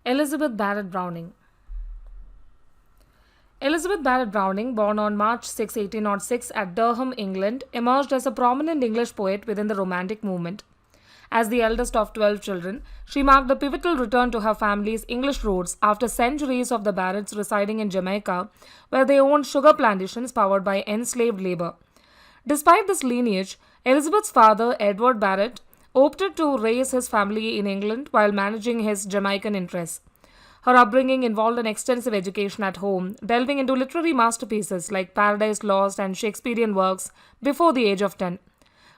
Elizabeth Barrett Browning. Elizabeth Barrett Browning, born on March 6, 1806 at Durham, England, emerged as a prominent English poet within the Romantic movement. As the eldest of 12 children, she marked a pivotal return to her family's English roots after centuries of the Barretts residing in Jamaica, where they owned sugar plantations powered by enslaved labor. Despite this lineage, Elizabeth's father, Edward Barrett, opted to raise his family in England while managing his Jamaican interests. Her upbringing involved an extensive education at home, delving into literary masterpieces like Paradise Lost and Shakespearean works before the age of 10.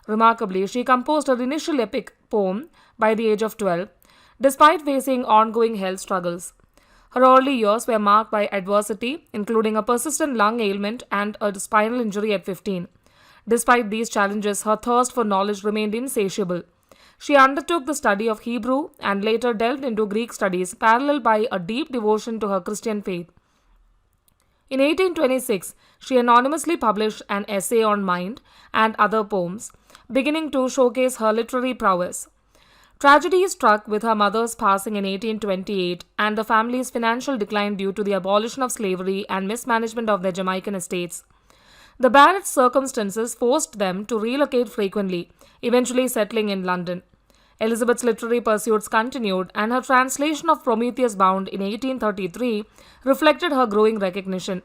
Remarkably, she composed her initial epic poem by the age of 12, despite facing ongoing health struggles. Her early years were marked by adversity, including a persistent lung ailment and a spinal injury at 15. Despite these challenges, her thirst for knowledge remained insatiable. She undertook the study of Hebrew and later delved into Greek studies, paralleled by a deep devotion to her Christian faith. In 1826, she anonymously published an essay on mind and other poems, beginning to showcase her literary prowess. Tragedy struck with her mother's passing in 1828 and the family's financial decline due to the abolition of slavery and mismanagement of their Jamaican estates. The Barrett's circumstances forced them to relocate frequently, eventually settling in London. Elizabeth's literary pursuits continued, and her translation of Prometheus Bound in 1833 reflected her growing recognition.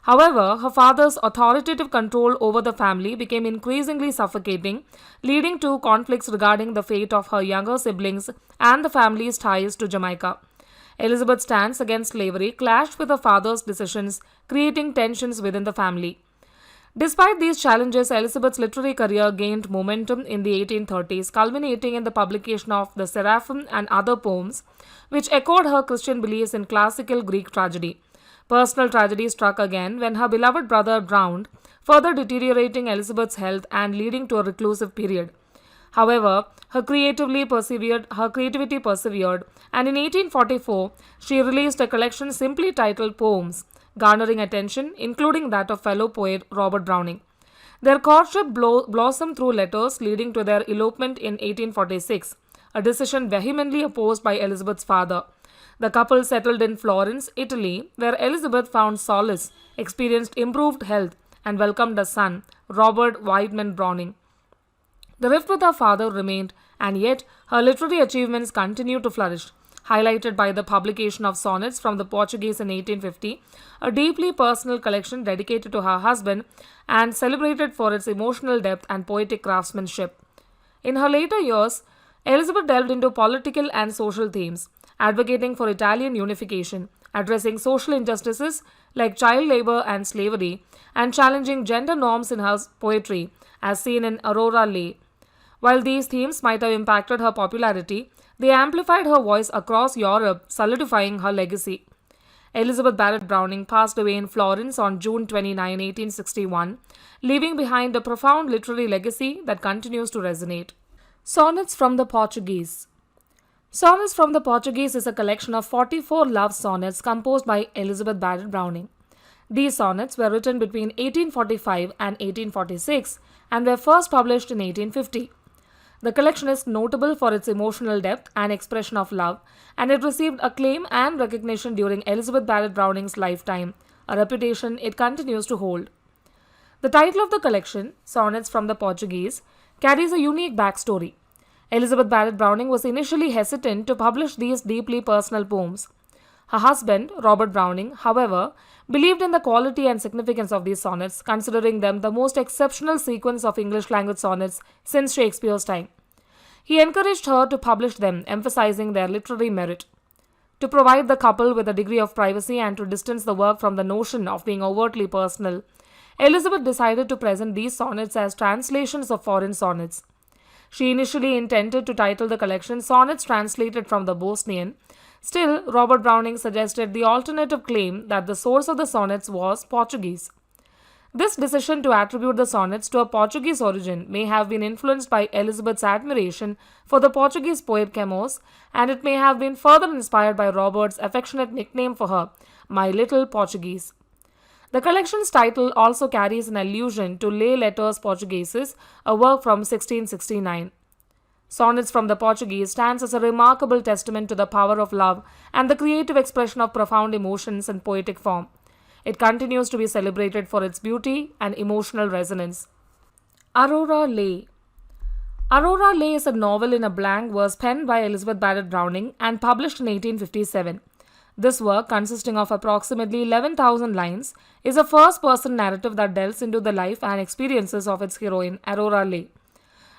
However, her father's authoritative control over the family became increasingly suffocating, leading to conflicts regarding the fate of her younger siblings and the family's ties to Jamaica. Elizabeth's stance against slavery clashed with her father's decisions, creating tensions within the family. Despite these challenges, Elizabeth's literary career gained momentum in the 1830s, culminating in the publication of The Seraphim and other poems, which echoed her Christian beliefs in classical Greek tragedy. Personal tragedy struck again when her beloved brother drowned, further deteriorating Elizabeth's health and leading to a reclusive period. However, her creativity persevered, and in 1844, she released a collection simply titled Poems, garnering attention, including that of fellow poet Robert Browning. Their courtship blossomed through letters, leading to their elopement in 1846, a decision vehemently opposed by Elizabeth's father. The couple settled in Florence, Italy, where Elizabeth found solace, experienced improved health, and welcomed a son, Robert Whiteman Browning. The rift with her father remained, and yet her literary achievements continued to flourish, highlighted by the publication of Sonnets from the Portuguese in 1850, a deeply personal collection dedicated to her husband and celebrated for its emotional depth and poetic craftsmanship. In her later years, Elizabeth delved into political and social themes, advocating for Italian unification, addressing social injustices like child labor and slavery, and challenging gender norms in her poetry, as seen in Aurora Leigh. While these themes might have impacted her popularity, they amplified her voice across Europe, solidifying her legacy. Elizabeth Barrett Browning passed away in Florence on June 29, 1861, leaving behind a profound literary legacy that continues to resonate. Sonnets from the Portuguese. Sonnets from the Portuguese is a collection of 44 love sonnets composed by Elizabeth Barrett Browning. These sonnets were written between 1845 and 1846 and were first published in 1850. The collection is notable for its emotional depth and expression of love, and it received acclaim and recognition during Elizabeth Barrett Browning's lifetime, a reputation it continues to hold. The title of the collection, Sonnets from the Portuguese, carries a unique backstory. Elizabeth Barrett Browning was initially hesitant to publish these deeply personal poems. Her husband, Robert Browning, however, believed in the quality and significance of these sonnets, considering them the most exceptional sequence of English-language sonnets since Shakespeare's time. He encouraged her to publish them, emphasizing their literary merit. To provide the couple with a degree of privacy and to distance the work from the notion of being overtly personal, Elizabeth decided to present these sonnets as translations of foreign sonnets. She initially intended to title the collection Sonnets Translated from the Bosnian. Still, Robert Browning suggested the alternative claim that the source of the sonnets was Portuguese. This decision to attribute the sonnets to a Portuguese origin may have been influenced by Elizabeth's admiration for the Portuguese poet Camões, and it may have been further inspired by Robert's affectionate nickname for her, My Little Portuguese. The collection's title also carries an allusion to Les Lettres Portugueses, a work from 1669. Sonnets from the Portuguese stands as a remarkable testament to the power of love and the creative expression of profound emotions in poetic form. It continues to be celebrated for its beauty and emotional resonance. Aurora Leigh. Aurora Leigh is a novel in a blank verse penned by Elizabeth Barrett Browning and published in 1857. This work, consisting of approximately 11,000 lines, is a first person narrative that delves into the life and experiences of its heroine, Aurora Leigh.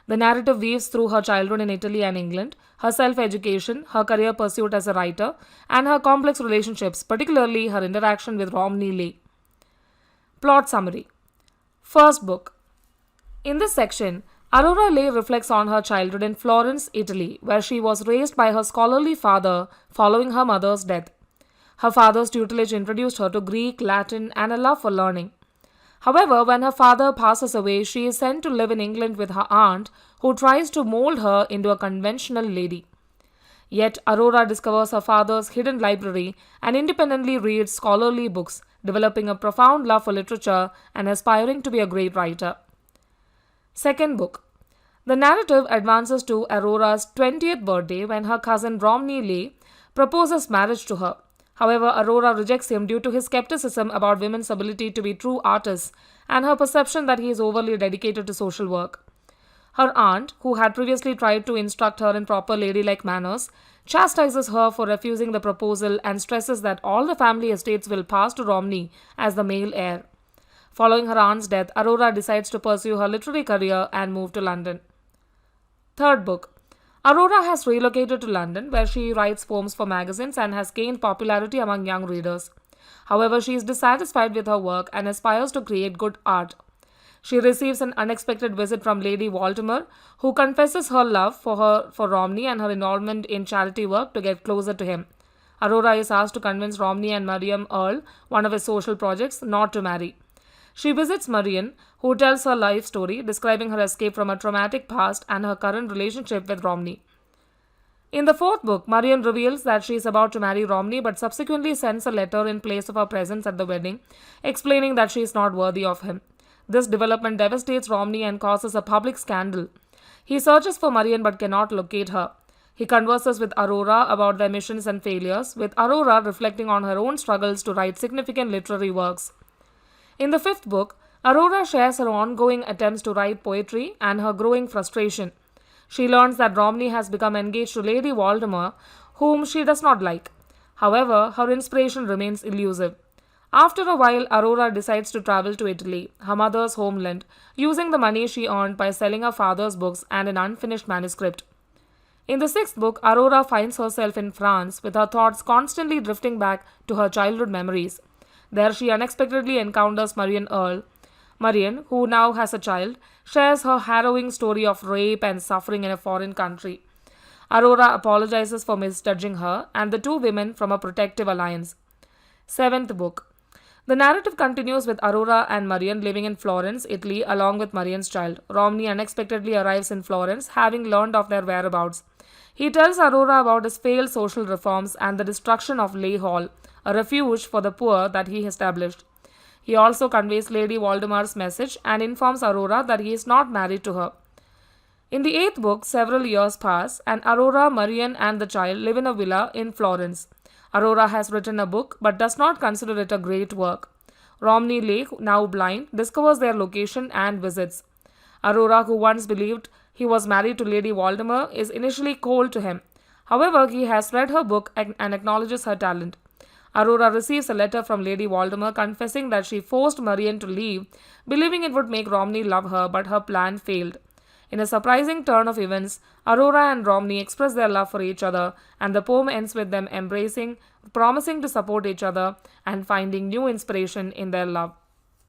The narrative weaves through her childhood in Italy and England, her self education, her career pursuit as a writer, and her complex relationships, particularly her interaction with Romney Leigh. Plot summary. First book. In this section, Aurora Leigh reflects on her childhood in Florence, Italy, where she was raised by her scholarly father following her mother's death. Her father's tutelage introduced her to Greek, Latin, and a love for learning. However, when her father passes away, she is sent to live in England with her aunt, who tries to mold her into a conventional lady. Yet, Aurora discovers her father's hidden library and independently reads scholarly books, developing a profound love for literature and aspiring to be a great writer. Second book. The narrative advances to Aurora's 20th birthday when her cousin Romney Leigh proposes marriage to her. However, Aurora rejects him due to his skepticism about women's ability to be true artists and her perception that he is overly dedicated to social work. Her aunt, who had previously tried to instruct her in proper ladylike manners, chastises her for refusing the proposal and stresses that all the family estates will pass to Romney as the male heir. Following her aunt's death, Aurora decides to pursue her literary career and move to London. Third book. Aurora has relocated to London, where she writes poems for magazines and has gained popularity among young readers. However, she is dissatisfied with her work and aspires to create good art. She receives an unexpected visit from Lady Waldemar, who confesses her love for Romney and her involvement in charity work to get closer to him. Aurora is asked to convince Romney and Marian Earle, one of his social projects, not to marry. She visits Marian, who tells her life story, describing her escape from a traumatic past and her current relationship with Romney. In the fourth book, Marian reveals that she is about to marry Romney but subsequently sends a letter in place of her presence at the wedding, explaining that she is not worthy of him. This development devastates Romney and causes a public scandal. He searches for Marian but cannot locate her. He converses with Aurora about their missions and failures, with Aurora reflecting on her own struggles to write significant literary works. In the fifth book, Aurora shares her ongoing attempts to write poetry and her growing frustration. She learns that Romney has become engaged to Lady Waldemar, whom she does not like. However, her inspiration remains elusive. After a while, Aurora decides to travel to Italy, her mother's homeland, using the money she earned by selling her father's books and an unfinished manuscript. In the sixth book, Aurora finds herself in France, with her thoughts constantly drifting back to her childhood memories. There she unexpectedly encounters Marian Earle. Marian, who now has a child, shares her harrowing story of rape and suffering in a foreign country. Aurora apologizes for misjudging her and the two women from a protective alliance. Seventh book. The narrative continues with Aurora and Marian living in Florence, Italy, along with Marian's child. Romney unexpectedly arrives in Florence, having learned of their whereabouts. He tells Aurora about his failed social reforms and the destruction of Leigh Hall, a refuge for the poor that he established. He also conveys Lady Waldemar's message and informs Aurora that he is not married to her. In the eighth book, several years pass, and Aurora, Marian, and the child live in a villa in Florence. Aurora has written a book but does not consider it a great work. Romney Leigh, now blind, discovers their location and visits. Aurora, who once believed he was married to Lady Waldemar, is initially cold to him. However, he has read her book and acknowledges her talent. Aurora receives a letter from Lady Waldemar confessing that she forced Marian to leave, believing it would make Romney love her, but her plan failed. In a surprising turn of events, Aurora and Romney express their love for each other, and the poem ends with them embracing, promising to support each other, and finding new inspiration in their love.